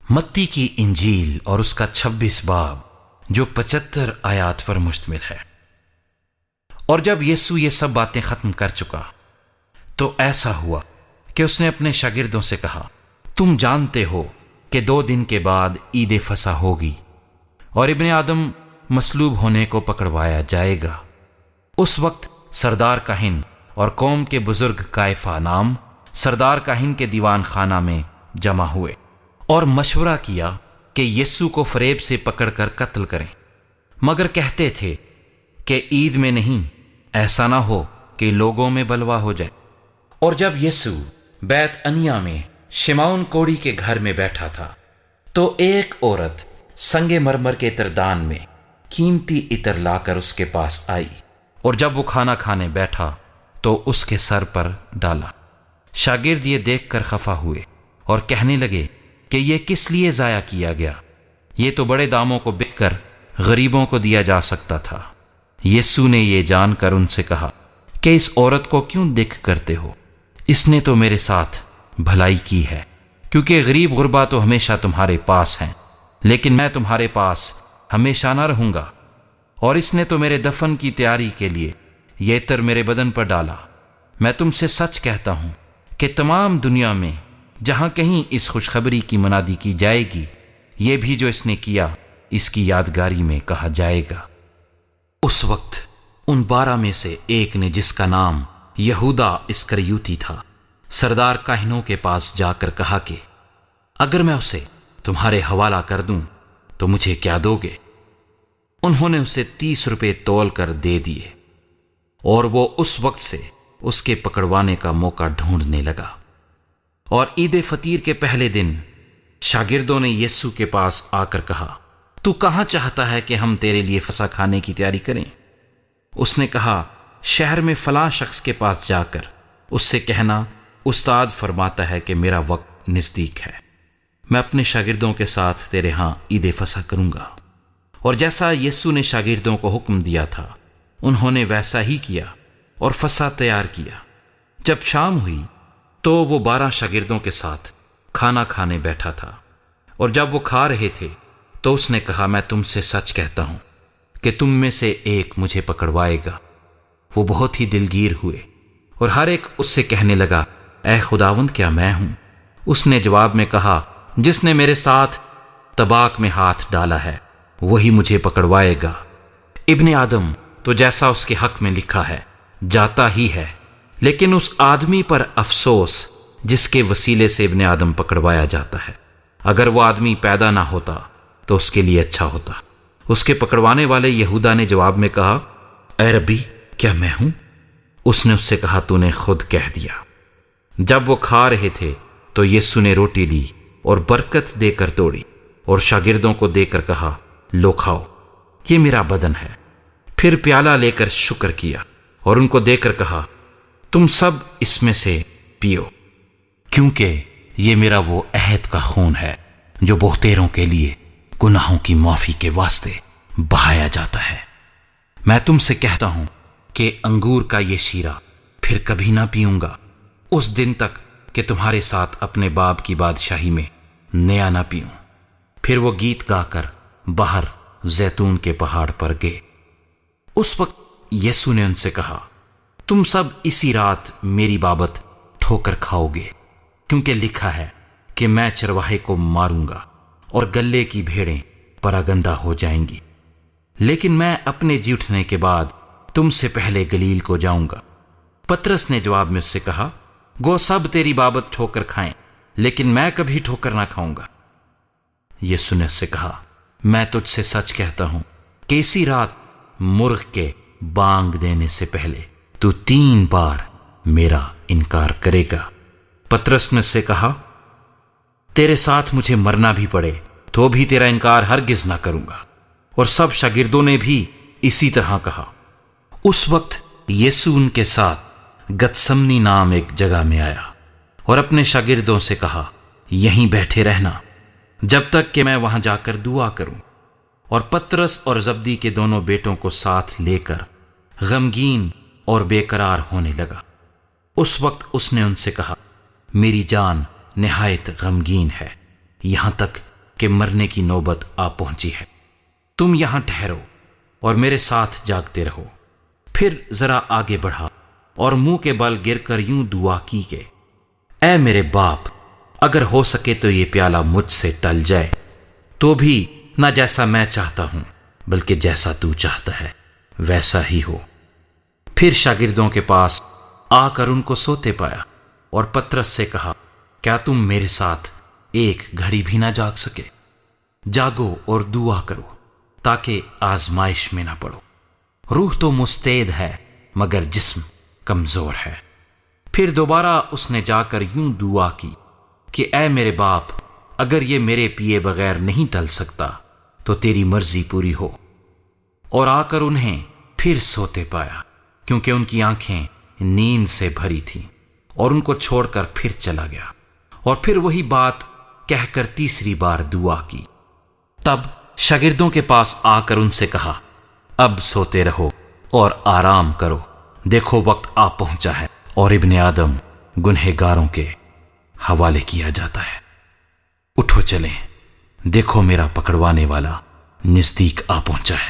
متی کی انجیل اور اس کا 26 باب جو 75 آیات پر مشتمل ہے۔ اور جب یسوع یہ سب باتیں ختم کر چکا تو ایسا ہوا کہ اس نے اپنے شاگردوں سے کہا، تم جانتے ہو کہ 2 دن کے بعد عید فصح ہوگی اور ابن آدم مصلوب ہونے کو پکڑوایا جائے گا۔ اس وقت سردار کاہن اور قوم کے بزرگ قیافہ نام سردار کاہن کے دیوان خانہ میں جمع ہوئے اور مشورہ کیا کہ یسوع کو فریب سے پکڑ کر قتل کریں، مگر کہتے تھے کہ عید میں نہیں، ایسا نہ ہو کہ لوگوں میں بلوا ہو جائے۔ اور جب یسوع بیت عنیہ میں شمعون کوڑی کے گھر میں بیٹھا تھا تو ایک عورت سنگ مرمر کے تردان میں قیمتی عطر لا کر اس کے پاس آئی، اور جب وہ کھانا کھانے بیٹھا تو اس کے سر پر ڈالا۔ شاگرد یہ دیکھ کر خفا ہوئے اور کہنے لگے کہ یہ کس لیے ضائع کیا گیا، یہ تو بڑے داموں کو بک کر غریبوں کو دیا جا سکتا تھا۔ یسوع نے یہ جان کر ان سے کہا کہ اس عورت کو کیوں دکھ کرتے ہو؟ اس نے تو میرے ساتھ بھلائی کی ہے، کیونکہ غریب غربا تو ہمیشہ تمہارے پاس ہیں، لیکن میں تمہارے پاس ہمیشہ نہ رہوں گا۔ اور اس نے تو میرے دفن کی تیاری کے لیے یہ عطر میرے بدن پر ڈالا۔ میں تم سے سچ کہتا ہوں کہ تمام دنیا میں جہاں کہیں اس خوشخبری کی منادی کی جائے گی، یہ بھی جو اس نے کیا اس کی یادگاری میں کہا جائے گا۔ اس وقت ان 12 میں سے ایک نے، جس کا نام یہودا اسکریوتی تھا، سردار کاہنوں کے پاس جا کر کہا کہ اگر میں اسے تمہارے حوالہ کر دوں تو مجھے کیا دو گے؟ انہوں نے اسے 30 روپے تول کر دے دیے، اور وہ اس وقت سے اس کے پکڑوانے کا موقع ڈھونڈنے لگا۔ اور عید فطیر کے پہلے دن شاگردوں نے یسوع کے پاس آ کر کہا، تو کہاں چاہتا ہے کہ ہم تیرے لیے فصح کھانے کی تیاری کریں؟ اس نے کہا، شہر میں فلاں شخص کے پاس جا کر اس سے کہنا، استاد فرماتا ہے کہ میرا وقت نزدیک ہے، میں اپنے شاگردوں کے ساتھ تیرے ہاں عید فصح کروں گا۔ اور جیسا یسوع نے شاگردوں کو حکم دیا تھا، انہوں نے ویسا ہی کیا اور فصح تیار کیا۔ جب شام ہوئی تو وہ 12 شاگردوں کے ساتھ کھانا کھانے بیٹھا تھا، اور جب وہ کھا رہے تھے تو اس نے کہا، میں تم سے سچ کہتا ہوں کہ تم میں سے ایک مجھے پکڑوائے گا۔ وہ بہت ہی دلگیر ہوئے اور ہر ایک اس سے کہنے لگا، اے خداوند، کیا میں ہوں؟ اس نے جواب میں کہا، جس نے میرے ساتھ طباق میں ہاتھ ڈالا ہے وہی مجھے پکڑوائے گا۔ ابن آدم تو جیسا اس کے حق میں لکھا ہے جاتا ہی ہے، لیکن اس آدمی پر افسوس جس کے وسیلے سے ابن آدم پکڑوایا جاتا ہے۔ اگر وہ آدمی پیدا نہ ہوتا تو اس کے لیے اچھا ہوتا۔ اس کے پکڑوانے والے یہودا نے جواب میں کہا، اے ربی، کیا میں ہوں؟ اس نے اس سے کہا، تو نے خود کہہ دیا۔ جب وہ کھا رہے تھے تو یسوع نے روٹی لی اور برکت دے کر توڑی اور شاگردوں کو دے کر کہا، لو کھاؤ، یہ میرا بدن ہے۔ پھر پیالہ لے کر شکر کیا اور ان کو دے کر کہا، تم سب اس میں سے پیو، کیونکہ یہ میرا وہ عہد کا خون ہے جو بہتیروں کے لیے گناہوں کی معافی کے واسطے بہایا جاتا ہے۔ میں تم سے کہتا ہوں کہ انگور کا یہ شیرہ پھر کبھی نہ پیوں گا، اس دن تک کہ تمہارے ساتھ اپنے باپ کی بادشاہی میں نیا نہ پیوں۔ پھر وہ گیت گا کر باہر زیتون کے پہاڑ پر گئے۔ اس وقت یسوع نے ان سے کہا، تم سب اسی رات میری بابت ٹھوکر کھاؤ گے، کیونکہ لکھا ہے کہ میں چرواہے کو ماروں گا اور گلے کی بھیڑیں پراگندہ ہو جائیں گی۔ لیکن میں اپنے جی اٹھنے کے بعد تم سے پہلے گلیل کو جاؤں گا۔ پترس نے جواب میں اس سے کہا، گو سب تیری بابت ٹھوکر کھائیں، لیکن میں کبھی ٹھوکر نہ کھاؤں گا۔ یسوع نے اس سے کہا، میں تجھ سے سچ کہتا ہوں کہ اسی رات مرغ کے بانگ دینے سے پہلے تو 3 بار میرا انکار کرے گا۔ پترس نے اس سے کہا، تیرے ساتھ مجھے مرنا بھی پڑے تو بھی تیرا انکار ہرگز نہ کروں گا۔ اور سب شاگردوں نے بھی اسی طرح کہا۔ اس وقت یسوع ان کے ساتھ گتسمنی نام ایک جگہ میں آیا اور اپنے شاگردوں سے کہا، یہیں بیٹھے رہنا جب تک کہ میں وہاں جا کر دعا کروں۔ اور پترس اور زبدی کے دونوں بیٹوں کو ساتھ لے کر غمگین اور بے قرار ہونے لگا۔ اس وقت اس نے ان سے کہا، میری جان نہایت غمگین ہے، یہاں تک کہ مرنے کی نوبت آ پہنچی ہے۔ تم یہاں ٹھہرو اور میرے ساتھ جاگتے رہو۔ پھر ذرا آگے بڑھا اور منہ کے بل گر کر یوں دعا کی کہ اے میرے باپ، اگر ہو سکے تو یہ پیالہ مجھ سے ٹل جائے، تو بھی نہ جیسا میں چاہتا ہوں بلکہ جیسا تو چاہتا ہے ویسا ہی ہو۔ پھر شاگردوں کے پاس آ کر ان کو سوتے پایا اور پترس سے کہا، کیا تم میرے ساتھ ایک گھڑی بھی نہ جاگ سکے؟ جاگو اور دعا کرو تاکہ آزمائش میں نہ پڑو۔ روح تو مستعد ہے مگر جسم کمزور ہے۔ پھر دوبارہ اس نے جا کر یوں دعا کی کہ اے میرے باپ، اگر یہ میرے پیے بغیر نہیں ٹل سکتا تو تیری مرضی پوری ہو۔ اور آ کر انہیں پھر سوتے پایا، کیونکہ ان کی آنکھیں نیند سے بھری تھیں، اور ان کو چھوڑ کر پھر چلا گیا، اور پھر وہی بات کہہ کر تیسری بار دعا کی۔ تب شاگردوں کے پاس آ کر ان سے کہا، اب سوتے رہو اور آرام کرو، دیکھو وقت آ پہنچا ہے اور ابن آدم گنہگاروں کے حوالے کیا جاتا ہے۔ اٹھو چلیں، دیکھو میرا پکڑوانے والا نزدیک آ پہنچا ہے۔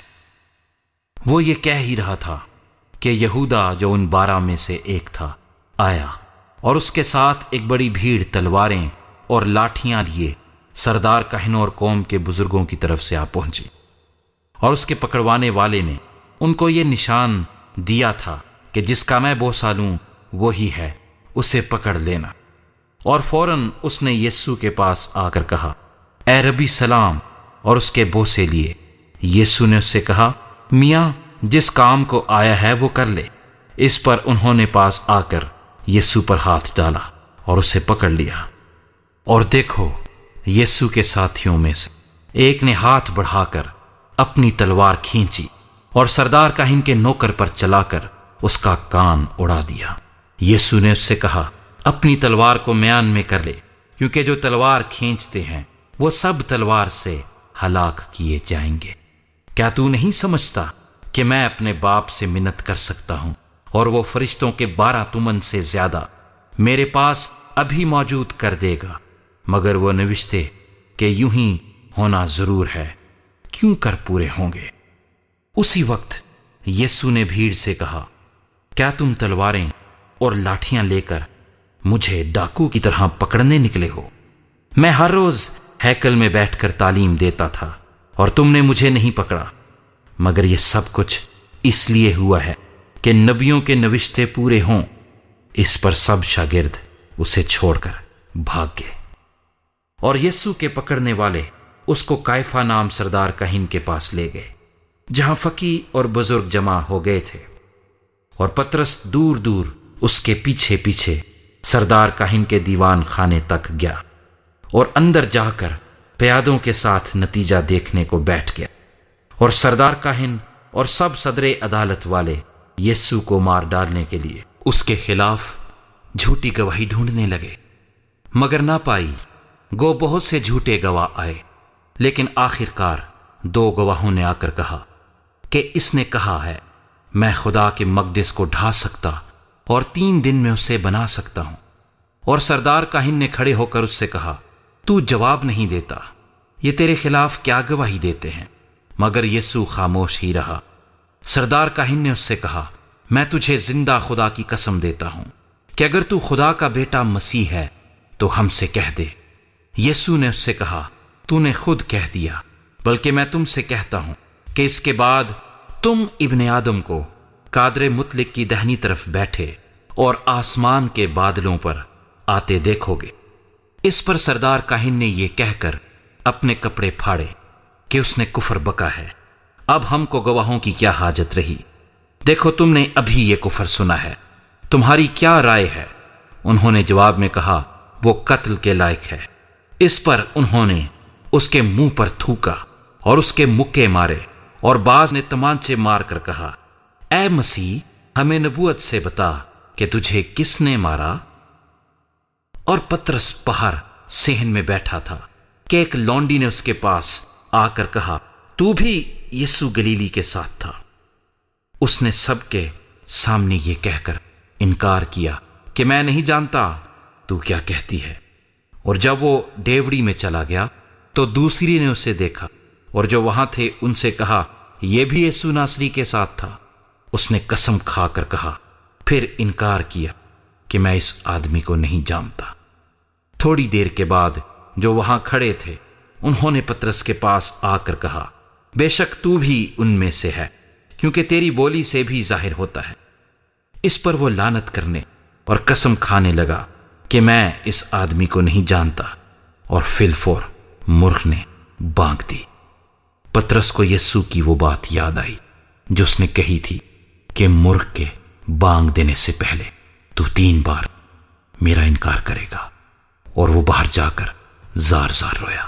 وہ یہ کہہ ہی رہا تھا کہ یہودا جو ان 12 میں سے ایک تھا آیا، اور اس کے ساتھ ایک بڑی بھیڑ تلواریں اور لاٹھیاں لیے سردار کہنوں اور قوم کے بزرگوں کی طرف سے آ پہنچی، اور اس کے پکڑوانے والے نے ان کو یہ نشان دیا تھا کہ جس کا میں بوسہ لوں وہی ہے، اسے پکڑ لینا۔ اور فوراً اس نے یسوع کے پاس آ کر کہا، اے ربی سلام، اور اس کے بوسے لیے۔ یسوع نے اس سے کہا، میاں جس کام کو آیا ہے وہ کر لے۔ اس پر انہوں نے پاس آ کر یسوع پر ہاتھ ڈالا اور اسے پکڑ لیا۔ اور دیکھو، یسوع کے ساتھیوں میں سے ایک نے ہاتھ بڑھا کر اپنی تلوار کھینچی اور سردار کاہن کے نوکر پر چلا کر اس کا کان اڑا دیا۔ یسوع نے اس سے کہا، اپنی تلوار کو میان میں کر لے، کیونکہ جو تلوار کھینچتے ہیں وہ سب تلوار سے ہلاک کیے جائیں گے۔ کیا تو نہیں سمجھتا کہ میں اپنے باپ سے منت کر سکتا ہوں، اور وہ فرشتوں کے 12 تمن سے زیادہ میرے پاس ابھی موجود کر دے گا؟ مگر وہ نوشتے کہ یوں ہی ہونا ضرور ہے، کیوں کر پورے ہوں گے۔ اسی وقت یسوع نے بھیڑ سے کہا، کیا تم تلواریں اور لاٹھیاں لے کر مجھے ڈاکو کی طرح پکڑنے نکلے ہو؟ میں ہر روز ہیکل میں بیٹھ کر تعلیم دیتا تھا اور تم نے مجھے نہیں پکڑا، مگر یہ سب کچھ اس لیے ہوا ہے کہ نبیوں کے نوشتے پورے ہوں۔ اس پر سب شاگرد اسے چھوڑ کر بھاگ گئے۔ اور یسوع کے پکڑنے والے اس کو کائفہ نام سردار کاہن کے پاس لے گئے، جہاں فقیہ اور بزرگ جمع ہو گئے تھے۔ اور پترس دور دور اس کے پیچھے پیچھے سردار کاہن کے دیوان خانے تک گیا، اور اندر جا کر پیادوں کے ساتھ نتیجہ دیکھنے کو بیٹھ گیا۔ اور سردار کاہن اور سب صدر عدالت والے یسوع کو مار ڈالنے کے لیے اس کے خلاف جھوٹی گواہی ڈھونڈنے لگے، مگر نہ پائی۔ گو بہت سے جھوٹے گواہ آئے، لیکن آخر کار 2 گواہوں نے آ کر کہا کہ اس نے کہا ہے، میں خدا کے مقدس کو ڈھا سکتا اور 3 دن میں اسے بنا سکتا ہوں۔ اور سردار کاہن نے کھڑے ہو کر اس سے کہا، تو جواب نہیں دیتا، یہ تیرے خلاف کیا گواہی دیتے ہیں؟ مگر یسوع خاموش ہی رہا۔ سردار کاہن نے اس سے کہا، میں تجھے زندہ خدا کی قسم دیتا ہوں کہ اگر تو خدا کا بیٹا مسیح ہے تو ہم سے کہہ دے۔ یسوع نے اس سے کہا، تو نے خود کہہ دیا، بلکہ میں تم سے کہتا ہوں کہ اس کے بعد تم ابن آدم کو قادر مطلق کی دہنی طرف بیٹھے اور آسمان کے بادلوں پر آتے دیکھو گے۔ اس پر سردار کاہن نے یہ کہہ کر اپنے کپڑے پھاڑے کہ اس نے کفر بکا ہے، اب ہم کو گواہوں کی کیا حاجت رہی؟ دیکھو تم نے ابھی یہ کفر سنا ہے، تمہاری کیا رائے ہے؟ انہوں نے جواب میں کہا، وہ قتل کے لائق ہے۔ اس پر انہوں نے اس کے منہ پر تھوکا اور اس کے مکے مارے، اور بعض نے تمانچے مار کر کہا، اے مسیح، ہمیں نبوت سے بتا کہ تجھے کس نے مارا؟ اور پترس باہر صحن میں بیٹھا تھا کہ ایک لونڈی نے اس کے پاس آ کر کہا، تو بھی یسوع گلیلی کے ساتھ تھا۔ اس نے سب کے سامنے یہ کہہ کر انکار کیا کہ میں نہیں جانتا، تو کیا کہتی ہے؟ اور جب وہ ڈیوڑی میں چلا گیا تو دوسری نے اسے دیکھا اور جو وہاں تھے ان سے کہا یہ بھی یسوع ناصری کے ساتھ تھا۔ اس نے قسم کھا کر کہا، پھر انکار کیا کہ میں اس آدمی کو نہیں جانتا۔ تھوڑی دیر کے بعد جو وہاں کھڑے تھے انہوں نے پطرس کے پاس آ کر کہا، بے شک تو بھی ان میں سے ہے، کیونکہ تیری بولی سے بھی ظاہر ہوتا ہے۔ اس پر وہ لعنت کرنے اور قسم کھانے لگا کہ میں اس آدمی کو نہیں جانتا، اور فی الفور مرغ نے بانگ دی۔ پطرس کو یسوع کی وہ بات یاد آئی جو اس نے کہی تھی کہ مرغ کے بانگ دینے سے پہلے تو 3 بار میرا انکار کرے گا، اور وہ باہر جا کر زار زار رویا۔